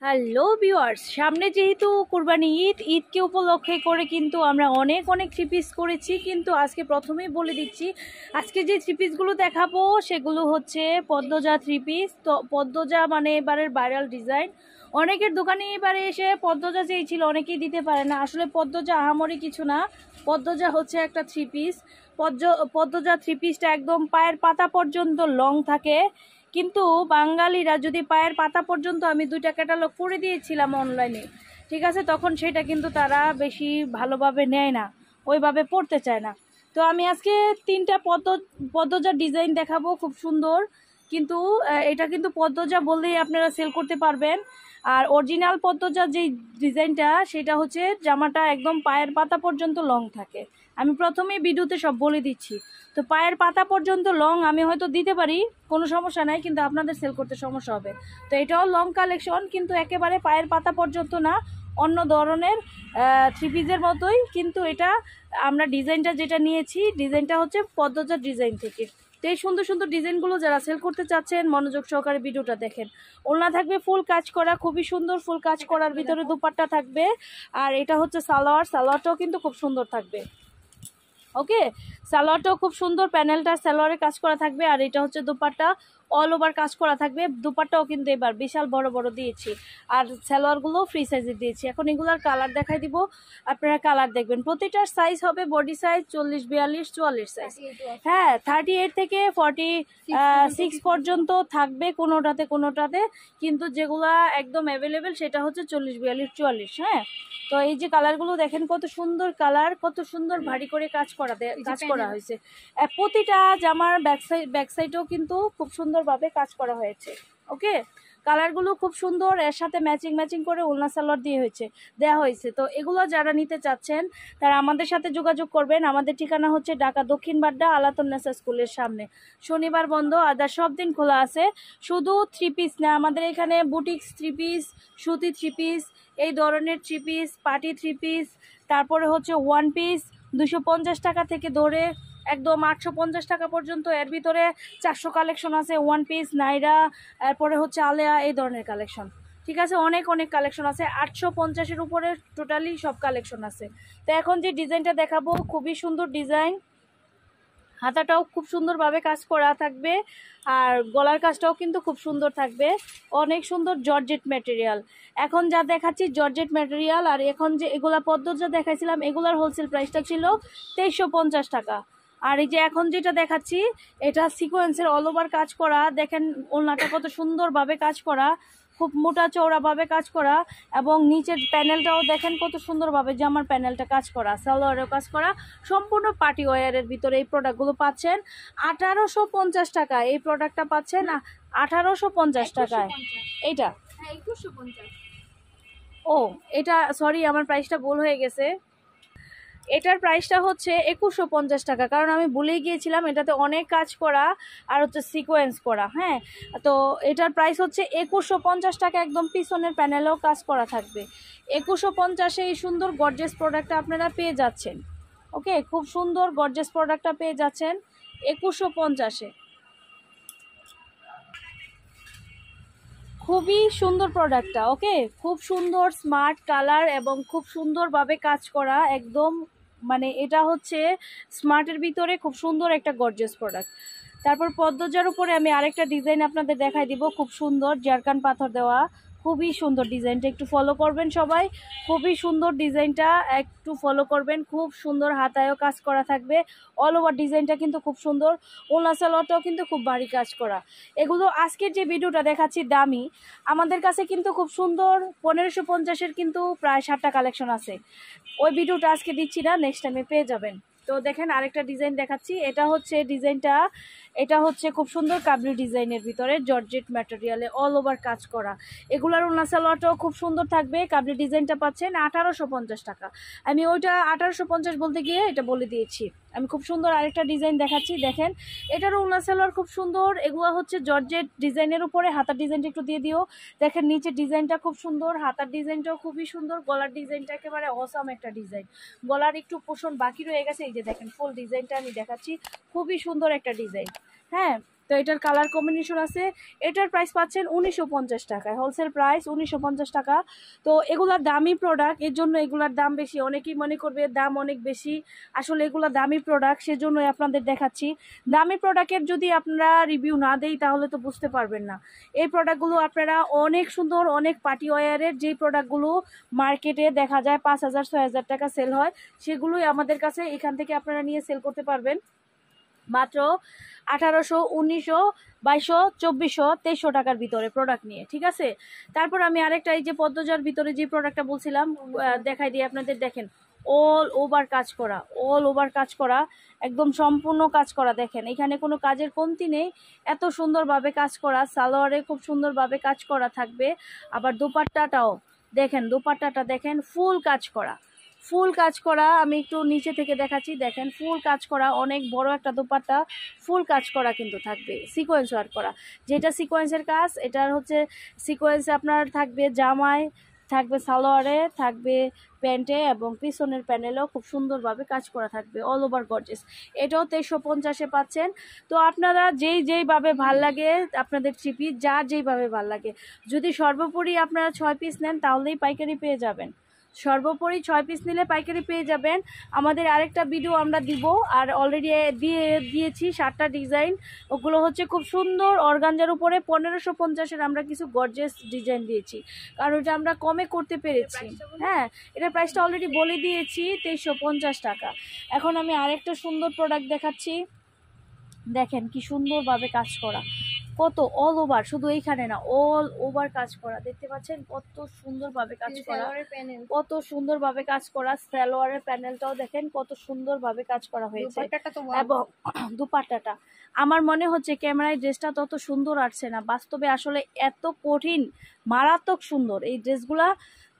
Hello viewers, সামনে যেহেতু কুরবানি ঈদকে উপলক্ষে করে কিন্তু আমরা অনেক থ্রি পিস করেছি। কিন্তু আজকে প্রথমেই বলে দিচ্ছি, আজকে যে থ্রি পিসগুলো দেখাবো সেগুলো হচ্ছে পদ্মজা থ্রি পিস। তো পদ্মজা মানে এবারের ভাইরাল ডিজাইন। অনেকের দোকানে এবারে এসে পদ্মজা চেয়েছিল, অনেকেই দিতে পারে না। আসলে পদ্মজা আহামরি কিছু না, পদ্মজা হচ্ছে একটা থ্রি পিস। পদ্মজা থ্রি পিসটা একদম পায়ের পাতা পর্যন্ত লং থাকে। কিন্তু বাঙালিরা যদি পায়ের পাতা পর্যন্ত, আমি 2টা ক্যাটালগ করে দিয়েছিলাম অনলাইনে, ঠিক আছে, তখন সেটা কিন্তু তারা বেশি ভালোভাবে নেয় না, ওইভাবে পড়তে চায় না। তো আমি আজকে 3টা পদ্মজার ডিজাইন দেখাবো, খুব সুন্দর। কিন্তু এটা কিন্তু পদ্মজা বললেই আপনারা সেল করতে পারবেন। আর অরিজিনাল পদ্মজার যেই ডিজাইনটা, সেটা হচ্ছে জামাটা একদম পায়ের পাতা পর্যন্ত লং থাকে। আমি প্রথমেই ভিডিওতে সব বলে দিচ্ছি। তো পায়ের পাতা পর্যন্ত লং আমি হয়তো দিতে পারি, কোনো সমস্যা নাই, কিন্তু আপনাদের সেল করতে সমস্যা হবে। তো এটাও লং কালেকশন, কিন্তু একেবারে পায়ের পাতা পর্যন্ত না, অন্য ধরনের থ্রি পিসের মতোই। কিন্তু এটা আমরা ডিজাইনটা যেটা নিয়েছি, ডিজাইনটা হচ্ছে পদ্মজার ডিজাইন থেকে। তো এই সুন্দর সুন্দর ডিজাইনগুলো যারা সেল করতে চাচ্ছেন, মনোযোগ সহকারে ভিডিওটা দেখেন। ওড়না থাকবে ফুল কাজ করা, খুবই সুন্দর ফুল কাজ করার ভিতরে দুপাট্টা থাকবে। আর এটা হচ্ছে সালোয়ারটাও কিন্তু খুব সুন্দর থাকবে। ওকে, সালোয়ারটাও খুব সুন্দর, প্যানেলটা সালোয়ারের কাজ করা থাকবে। আর এটা হচ্ছে দুপাট্টা, অল ওভার কাজ করা থাকবে। দুপাট্টাও কিন্তু এবার বিশাল বড় বড় দিয়েছি, আর সালোয়ারগুলো ফ্রি সাইজের দিয়েছি। এখন এগুলার কালার দেখাই দিব, আপনারা কালার দেখবেন। প্রতিটার সাইজ হবে বডি সাইজ 40, 42, 44 সাইজ। হ্যাঁ, 38 থেকে 46 পর্যন্ত থাকবে কোনোটাতে। কিন্তু যেগুলা একদম অ্যাভেলেবেল সেটা হচ্ছে 40, 42, 44। হ্যাঁ, তো এই যে কালারগুলো দেখেন, কত সুন্দর কালার, কত সুন্দর ভারী করে কাজ করা হয়েছে। প্রতিটা জামার ব্যাক সাইডেও কিন্তু খুব সুন্দরভাবে কাজ করা হয়েছে। ওকে, কালারগুলো খুব সুন্দর, এর সাথে ম্যাচিং করে ওড়না সালোয়ার দেওয়া হয়েছে। তো এগুলো যারা নিতে চাচ্ছেন তারা আমাদের সাথে যোগাযোগ করবেন। আমাদের ঠিকানা হচ্ছে ঢাকা দক্ষিণ বাড্ডা আলাতুন্নেসা স্কুলের সামনে। শনিবার বন্ধ, আদার সব দিন খোলা আছে। শুধু থ্রি পিস না, আমাদের এখানে বুটিক্স থ্রি পিস, সুতি থ্রি পিস, এই ধরনের three piece, party three piece, তারপরে হচ্ছে ওয়ান পিস 250 টাকা থেকে ধরে একদম 850 টাকা পর্যন্ত। এর ভিতরে 400 কালেকশন আছে, ওয়ান পিস, নাইরা, এরপরে হচ্ছে আলেয়া, এই ধরনের কালেকশন। ঠিক আছে, অনেক কালেকশন আছে, 850-এর উপরে টোটালি সব কালেকশন আছে। তো এখন যে ডিজাইনটা দেখাবো, খুবই সুন্দর ডিজাইন। হাতাটাও খুব সুন্দরভাবে কাজ করা থাকবে, আর গলার কাজটাও কিন্তু খুব সুন্দর থাকবে। অনেক সুন্দর জর্জেট ম্যাটেরিয়াল। এখন যা দেখাচ্ছি জর্জেট ম্যাটেরিয়াল। আর এখন যে এগুলা পদ্মজা দেখাইছিলাম, এগুলার হোলসেল প্রাইসটা ছিল 2350 টাকা। আর এই যে এখন যেটা দেখাচ্ছি, এটা সিকোয়েন্সের অল ওভার কাজ করা। দেখেন ওড়নাটা কত সুন্দরভাবে কাজ করা, খুব মোটা চওড়াভাবে কাজ করা। এবং নিচের প্যানেলটাও দেখেন কত সুন্দরভাবে জামার প্যানেলটা কাজ করা, সালোয়ারেও কাজ করা। সম্পূর্ণ পার্টি ওয়্যারের ভিতরে এই প্রোডাক্টগুলো পাচ্ছেন 1850 টাকায়। এই প্রোডাক্টটা পাচ্ছেন 1850 টাকায়। এইটা ও, এটা সরি, আমার প্রাইসটা ভুল হয়ে গেছে। এটার প্রাইসটা হচ্ছে 2150 টাকা, কারণ আমি ভুলেই গিয়েছিলাম, এটাতে অনেক কাজ করা আর হচ্ছে সিকোয়েন্স করা। হ্যাঁ, তো এটার প্রাইস হচ্ছে 2150 টাকা। একদম পিছনের প্যানেলেও কাজ করা থাকবে। 2150-এ এই সুন্দর গর্জেস প্রোডাক্টটা আপনারা পেয়ে যাচ্ছেন। ওকে, খুব সুন্দর গর্জেস প্রোডাক্টটা পেয়ে যাচ্ছেন 2150-এ। খুবই সুন্দর প্রোডাক্টটা। ওকে, খুব সুন্দর স্মার্ট কালার এবং খুব সুন্দরভাবে কাজ করা একদম। মানে এটা হচ্ছে স্মার্টের ভিতরে খুব সুন্দর একটা গর্জিয়াস প্রোডাক্ট। তারপর পদ্মজার উপরে আমি আরেকটা ডিজাইন আপনাদের দেখাই দিব, খুব সুন্দর জারকান পাথর দেওয়া। খুবই সুন্দর ডিজাইনটা, একটু ফলো করবেন সবাই। খুবই সুন্দর ডিজাইনটা, একটু ফলো করবেন। খুব সুন্দর হাতায়ও কাজ করা থাকবে, অল ওভার ডিজাইনটা কিন্তু খুব সুন্দর। ওড়না সালোয়ারটাও কিন্তু খুব ভারী কাজ করা। এগুলো আজকের যে ভিডিওটা দেখাচ্ছি দামি, আমাদের কাছে কিন্তু খুব সুন্দর 1550-এর কিন্তু প্রায় 7টা কালেকশন আছে। ওই ভিডিওটা আজকে দিচ্ছি না, নেক্সট টাইমে পেয়ে যাবেন। তো দেখেন আরেকটা ডিজাইন দেখাচ্ছি। এটা হচ্ছে খুব সুন্দর কাবলি ডিজাইনের ভিতরে জর্জেট ম্যাটেরিয়ালে অল ওভার কাজ করা। এগুলার ওড়না সালোয়ারটাও খুব সুন্দর থাকবে। কাবলি ডিজাইনটা পাচ্ছেন 1850 টাকা। আমি ওইটা 1850 বলতে গিয়ে এটা বলে দিয়েছি। আমি খুব সুন্দর আরেকটা ডিজাইন দেখাচ্ছি, দেখেন এটারও ওড়না সালোয়ার খুব সুন্দর। এগুলো হচ্ছে জর্জেট ডিজাইনের উপরে। হাতার ডিজাইনটা একটু দিয়ে দিও। দেখেন নিচের ডিজাইনটা খুব সুন্দর, হাতার ডিজাইনটাও খুবই সুন্দর, গলার ডিজাইনটা একেবারে অসাম একটা ডিজাইন। গলার একটু পোষণ বাকি রয়ে গেছে, এই যে দেখেন ফুল ডিজাইনটা আমি দেখাচ্ছি, খুবই সুন্দর একটা ডিজাইন। হ্যাঁ, তো এটার কালার কম্বিনেশন আছে। এটার প্রাইস পাচ্ছেন 1950 টাকায়, হোলসেল প্রাইস 1950 টাকা। তো এগুলার দামি প্রোডাক্ট, এর জন্য এগুলার দাম বেশি। অনেকেই মনে করবে দাম অনেক বেশি, আসলে এগুলো দামি প্রোডাক্ট, সেজন্যই আপনাদের দেখাচ্ছি। দামি প্রোডাক্টের যদি আপনারা রিভিউ না দেই তাহলে তো বুঝতে পারবেন না। এই প্রোডাক্টগুলো আপনারা অনেক সুন্দর, অনেক পার্টি ওয়্যারের যেই প্রোডাক্টগুলো মার্কেটে দেখা যায় 5000-6000 টাকা সেল হয়, সেগুলোই আমাদের কাছে এখান থেকে আপনারা নিয়ে সেল করতে পারবেন মাত্র 1800, 1900, 2200, 2400, 2300 টাকার ভিতরে প্রোডাক্ট নিয়ে, ঠিক আছে। তারপর আমি আরেকটা এই যে পদ্মজার ভিতরে যে প্রোডাক্টটা বলছিলাম দেখাই দিয়ে আপনাদের, দেখেন অল ওভার কাজ করা, অল ওভার কাজ করা, একদম সম্পূর্ণ কাজ করা। দেখেন এখানে কোনো কাজের কমতি নেই, এত সুন্দরভাবে কাজ করা। সালোয়ারে খুব সুন্দরভাবে কাজ করা থাকবে। আবার দোপাট্টাটাও দেখেন, দোপাট্টাটা দেখেন ফুল কাজ করা, ফুল কাজ করা। আমি একটু নিচে থেকে দেখাচ্ছি, দেখেন ফুল কাজ করা, অনেক বড় একটা দোপাট্টা, ফুল কাজ করা কিন্তু থাকবে, সিকোয়েন্স ওয়ার্ক করা। যেটা সিকোয়েন্সের কাজ, এটার হচ্ছে সিকোয়েন্স আপনার থাকবে জামায়, থাকবে সালোয়ারে, থাকবে প্যান্টে, এবং পিছনের প্যানেলেও খুব সুন্দরভাবে কাজ করা থাকবে, অল ওভার গর্জিয়াস। এটাও 2350-এ পাচ্ছেন। তো আপনারা যেইভাবে ভাল লাগে আপনাদের থ্রি পিস, যার যেইভাবে ভাল লাগে, যদি সর্বোপরি আপনারা 6 পিস নেন তাহলেই পাইকারি পেয়ে যাবেন। সর্বোপরি 6 পিস নিলে পাইকারি পেয়ে যাবেন। আমাদের আরেকটা ভিডিও আমরা দিব, আর অলরেডি দিয়েছি 7টা ডিজাইন। ওগুলো হচ্ছে খুব সুন্দর অর্গানজার উপরে 1550-এর আমরা কিছু গর্জিয়াস ডিজাইন দিয়েছি, কারণ এটা আমরা কমে করতে পেরেছি। হ্যাঁ, এটার প্রাইসটা অলরেডি বলে দিয়েছি 2350 টাকা। এখন আমি আরেকটা সুন্দর প্রোডাক্ট দেখাচ্ছি, দেখেন কি সুন্দরভাবে কাজ করা, কত অল ওভার, শুধু এইখানে না, অল ওভার কাজ করা। দেখতে পাচ্ছেন কত সুন্দরভাবে কাজ করা, কত সুন্দরভাবে কাজ করা। সালোয়ারের প্যানেলটাও দেখেন কত সুন্দরভাবে কাজ করা হয়েছে। এবং দুপাট্টাটা আমার মনে হচ্ছে ক্যামেরায় ড্রেসটা তত সুন্দর আসছে না, বাস্তবে আসলে এত কঠিন, মারাত্মক সুন্দর এই ড্রেসগুলা,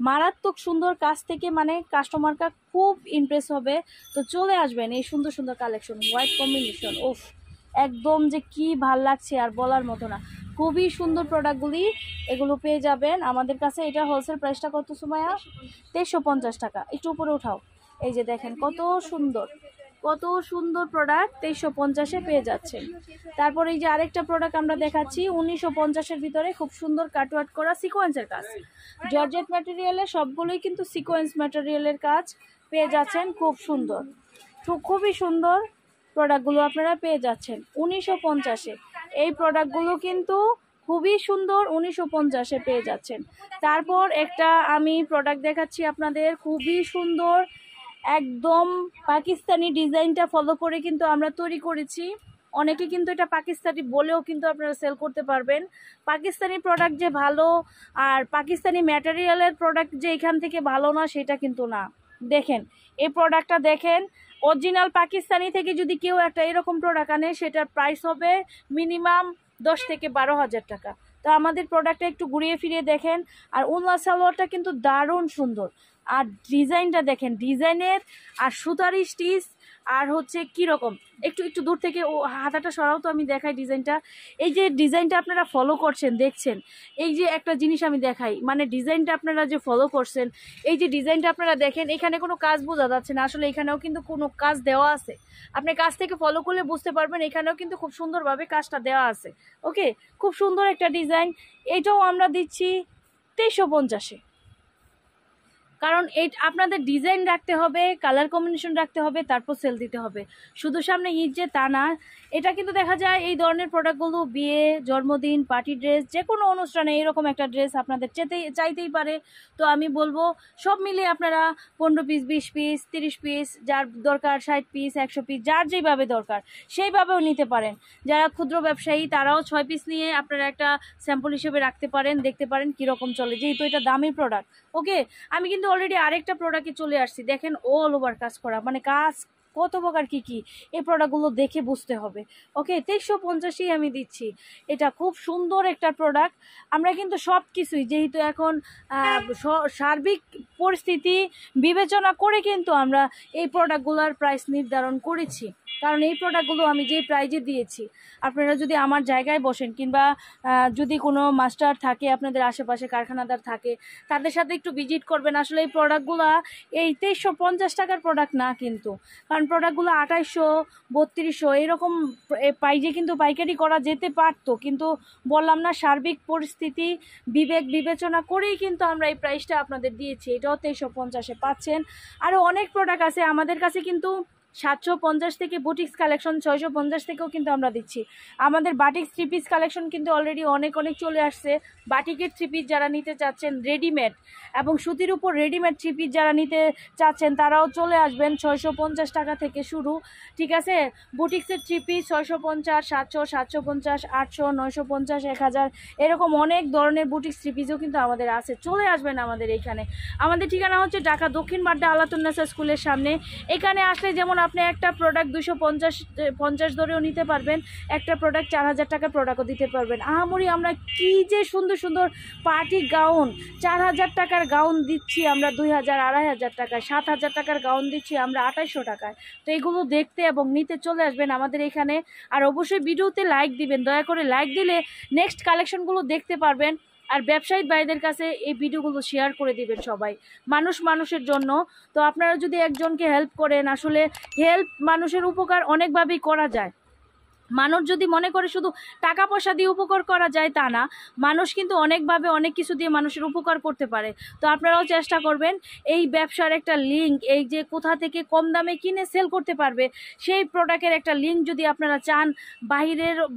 মারাত্মক সুন্দর। কাছ থেকে মানে কাস্টমারটা খুব ইমপ্রেস হবে। তো চলে আসবেন, এই সুন্দর সুন্দর কালেকশন, হোয়াইট কম্বিনেশন, ওফ একদম যে কি ভাল লাগছে আর বলার মতো না। খুবই সুন্দর প্রোডাক্টগুলি এগুলো পেয়ে যাবেন আমাদের কাছে। এটা হোলসেল প্রাইসটা কত সুমাইয়া? 2350 টাকা। একটু উপরে উঠাও, এই যে দেখেন কত সুন্দর, কত সুন্দর প্রোডাক্ট 2350-এ পেয়ে যাচ্ছেন। তারপর এই যে আরেকটা প্রোডাক্ট আমরা দেখাচ্ছি 1950-এর ভিতরে, খুব সুন্দর কাটওয়ার্ক করা সিকোয়েন্সের কাজ, জর্জেট ম্যাটেরিয়ালের, সবগুলোই কিন্তু সিকোয়েন্স ম্যাটেরিয়ালের কাজ পেয়ে যাচ্ছেন। খুব সুন্দর, খুবই সুন্দর প্রোডাক্টগুলো আপনারা পেয়ে যাচ্ছেন 1950-এ। এই প্রোডাক্টগুলো কিন্তু খুবই সুন্দর, 1950-এ পেয়ে যাচ্ছেন। তারপর একটা আমি প্রোডাক্ট দেখাচ্ছি আপনাদের, খুবই সুন্দর, একদম পাকিস্তানি ডিজাইনটা ফলো করে কিন্তু আমরা তৈরি করেছি। অনেকে কিন্তু এটা পাকিস্তানি বলেও কিন্তু আপনারা সেল করতে পারবেন। পাকিস্তানি প্রোডাক্ট যে ভালো আর পাকিস্তানি ম্যাটেরিয়ালের প্রোডাক্ট যে এখান থেকে ভালো না সেটা কিন্তু না। দেখেন এই প্রোডাক্টটা দেখেন, অরিজিনাল পাকিস্তানি থেকে যদি কেউ একটা এরকম প্রোডাক্ট আনে সেটার প্রাইস হবে মিনিমাম 10 থেকে 12 হাজার টাকা। তো আমাদের প্রোডাক্টটা একটু ঘুরিয়ে ফিরিয়ে দেখেন। আর উন্না সালোয়ারটা কিন্তু দারুণ সুন্দর, আর ডিজাইনটা দেখেন, ডিজাইনের আর সুতার স্টিচ, আর হচ্ছে কীরকম, একটু দূর থেকে ও হাতাটা সরাও তো আমি দেখাই ডিজাইনটা। এই যে ডিজাইনটা আপনারা ফলো করছেন দেখছেন, এই যে একটা জিনিস আমি দেখাই, মানে ডিজাইনটা আপনারা যে ফলো করছেন, এই যে ডিজাইনটা আপনারা দেখেন, এখানে কোনো কাজ বোঝা যাচ্ছে না, আসলে এখানেও কিন্তু কোনো কাজ দেওয়া আছে। আপনি কাজ থেকে ফলো করলে বুঝতে পারবেন এখানেও কিন্তু খুব সুন্দরভাবে কাজটা দেওয়া আছে। ওকে, খুব সুন্দর একটা ডিজাইন। এইটাও আমরা দিচ্ছি 2350-এ, কারণ এই আপনাদের ডিজাইন রাখতে হবে, কালার কম্বিনেশন রাখতে হবে, তারপর সেল দিতে হবে। শুধু সামনে ঈদ যে তা না। এটা কিন্তু দেখা যায় এই ধরনের প্রোডাক্টগুলো বিয়ে, জন্মদিন, পার্টি ড্রেস, যে কোনো অনুষ্ঠানে এরকম একটা ড্রেস আপনাদের চাইতেই পারে। তো আমি বলবো সব মিলিয়ে আপনারা 15 পিস, 20 পিস, 30 পিস, যার দরকার 60 পিস, 100 পিস, যার যেইভাবে দরকার সেইভাবেও নিতে পারেন। যারা ক্ষুদ্র ব্যবসায়ী তারাও 6 পিস নিয়ে আপনারা একটা স্যাম্পল হিসেবে রাখতে পারেন, দেখতে পারেন কীরকম চলে, যেহেতু এটা দামি প্রোডাক্ট। ওকে, আমি কিন্তু অলরেডি আরেকটা প্রোডাক্টে চলে আসছি, দেখেন অল ওভার কাজ করা, মানে কাজ কত প্রকার কি এই প্রোডাক্টগুলো দেখে বুঝতে হবে। ওকে, 2350-ই আমি দিচ্ছি। এটা খুব সুন্দর একটা প্রোডাক্ট। আমরা কিন্তু সব কিছুই, যেহেতু এখন সার্বিক পরিস্থিতি বিবেচনা করে কিন্তু আমরা এই প্রোডাক্টগুলোর প্রাইস নির্ধারণ করেছি। কারণ এই প্রোডাক্টগুলো আমি যেই প্রাইজে দিয়েছি, আপনারা যদি আমার জায়গায় বসেন কিংবা যদি কোনো মাস্টার থাকে আপনাদের আশেপাশে, কারখানাদার থাকে, তাদের সাথে একটু ভিজিট করবেন। আসলে এই প্রোডাক্টগুলো এই 2350 টাকার প্রোডাক্ট না কিন্তু, কারণ প্রোডাক্টগুলো 2800, 3200 এরকম প্রাইজে কিন্তু পাইকারি করা যেতে পারতো, কিন্তু বললাম না, সার্বিক পরিস্থিতি বিবেক বিবেচনা করেই কিন্তু আমরা এই প্রাইসটা আপনাদের দিয়েছি। এটাও 2350-এ পাচ্ছেন। আরও অনেক প্রোডাক্ট আছে আমাদের কাছে, কিন্তু 750 থেকে বুটিক্স কালেকশন 650 থেকেও কিন্তু আমরা দিচ্ছি। আমাদের বাটিক থ্রি পিস কালেকশন কিন্তু অলরেডি অনেক চলে আসছে। বাটিকের থ্রি পিস যারা নিতে চাচ্ছেন রেডিমেড, এবং সুতির উপর রেডিমেড থ্রি পিস যারা নিতে চাচ্ছেন তারাও চলে আসবেন। 650 টাকা থেকে শুরু, ঠিক আছে। বুটিক্সের থ্রি পিস 650, 700, 750, 800, 950, 1000 এরকম অনেক ধরনের বুটিক্স থ্রি পিসও কিন্তু আমাদের আছে। চলে আসবেন আমাদের এইখানে। আমাদের ঠিকানা হচ্ছে ঢাকা দক্ষিণ বাড্ডা আলাতুন্নেসা স্কুলের সামনে। এখানে আসলে যেমন আপনি একটা প্রোডাক্ট 250 ধরেও নিতে পারবেন, একটা প্রোডাক্ট 4000 টাকার প্রোডাক্টও দিতে পারবেন। আহামরি আমরা কি যে সুন্দর সুন্দর পার্টি গাউন, 4000 টাকার গাউন দিচ্ছি আমরা 2000, 2500 টাকায়, 7000 টাকার গাউন দিচ্ছি আমরা 2800 টাকায়। তো এগুলো দেখতে এবং নিতে চলে আসবেন আমাদের এখানে। আর অবশ্যই ভিডিওতে লাইক দিবেন, দয়া করে লাইক দিলে নেক্সট কালেকশনগুলো দেখতে পারবেন। আর ব্যবসায়ী ভাইদের কাছে এই ভিডিওগুলো শেয়ার করে দিবেন সবাই, মানুষ মানুষের জন্য। তো আপনারা যদি একজনকে হেল্প করেন, আসলে হেল্প মানুষের উপকার অনেকভাবেই করা যায়। মানুষ যদি মনে করে শুধু টাকা পয়সা দিয়ে উপকার করা যায় তা না, মানুষ কিন্তু অনেকভাবে অনেক কিছু দিয়ে মানুষের উপকার করতে পারে। তো আপনারাও চেষ্টা করবেন এই ব্যবসার একটা লিঙ্ক, এই যে কোথা থেকে কম দামে কিনে সেল করতে পারবে সেই প্রোডাক্টের একটা লিঙ্ক যদি আপনারা চান,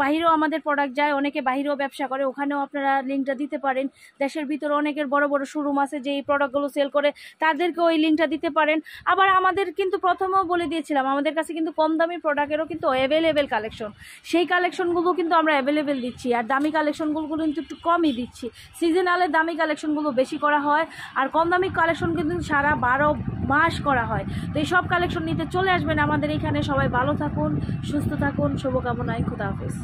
বাহিরেও আমাদের প্রোডাক্ট যায়, অনেকে বাহিরেও ব্যবসা করে, ওখানেও আপনারা লিঙ্কটা দিতে পারেন। দেশের ভিতরে অনেকের বড় বড় শোরুম আছে যে এই প্রোডাক্টগুলো সেল করে, তাদেরকেও ওই লিঙ্কটা দিতে পারেন। আবার আমাদের কিন্তু প্রথমেও বলে দিয়েছিলাম, আমাদের কাছে কিন্তু কম দামি প্রোডাক্টেরও কিন্তু অ্যাভেলেবেল কালেকশন, সেই কালেকশনগুলো কিন্তু আমরা অ্যাভেলেবেল দিচ্ছি। আর দামি কালেকশনগুলো কিন্তু একটু কমই দিচ্ছি। সিজনালে দামি কালেকশনগুলো বেশি করা হয়, আর কম দামি কালেকশন কিন্তু সারা 12 মাস করা হয়। তো এই সব কালেকশন নিতে চলে আসবেন আমাদের এখানে। সবাই ভালো থাকুন, সুস্থ থাকুন, শুভকামনায়, খুদা হাফেজ।